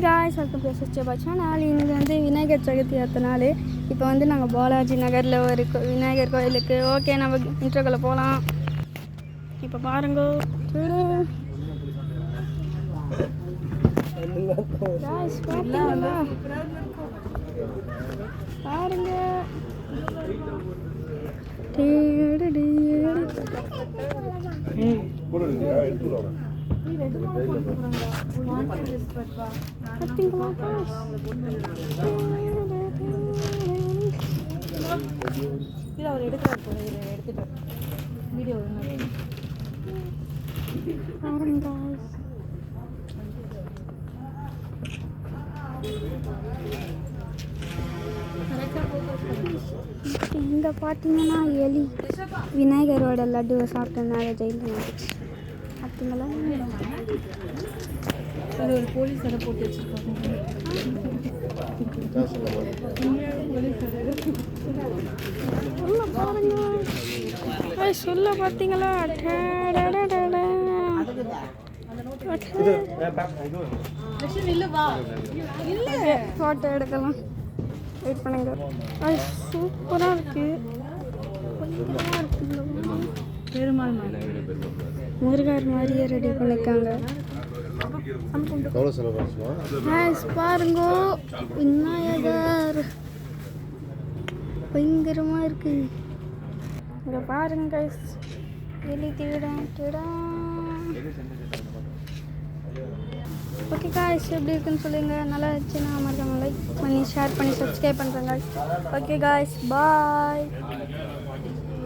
guys, welcome to SSJ channel. இன்னைக்கு வந்து விநாயகர் சதுர்த்தி அடுத்த நாள். இப்போ வந்து நாங்கள் பாலாஜி நகரில் ஒரு விநாயகர் கோயிலுக்கு ஓகே நம்ம இன்ட்ரோக்குள்ளே போகலாம். இப்போ பாருங்க guys, பாருங்க அவர் எடுக்கிறார் போல எடுத்துட்டு வீடியோ இங்கே பார்த்தீங்கன்னா எலி விநாயகரோட லட்டுவை சாப்பிட்டனால ஜெயிலில் வந்துச்சு. பார்த்தீங்களா அது ஒரு போலீஸ் அதை போட்டு வச்சுருக்காங்க. சொல்ல பார்த்தீங்களா ஃபோட்டோ எடுக்கலாம். வெயிட் பண்ணுங்க. அது சூப்பராக இருக்கு. பெருமாள் முருகர் மாதிரியே ரெடி பண்ணியிருக்காங்க. பாருங்க விநாயகர் பயங்கரமா இருக்கு. இங்க பாருங்க எலி திருடம். ஓகே காய்ஸ், எப்படி இருக்குன்னு சொல்லுங்க. நல்லா இருந்துச்சுன்னா மறக்காம லைக் பண்ணி ஷேர் பண்ணி சப்ஸ்கிரைப் பண்ணுறேங்க. ஓகே காய்ஸ், பாய்.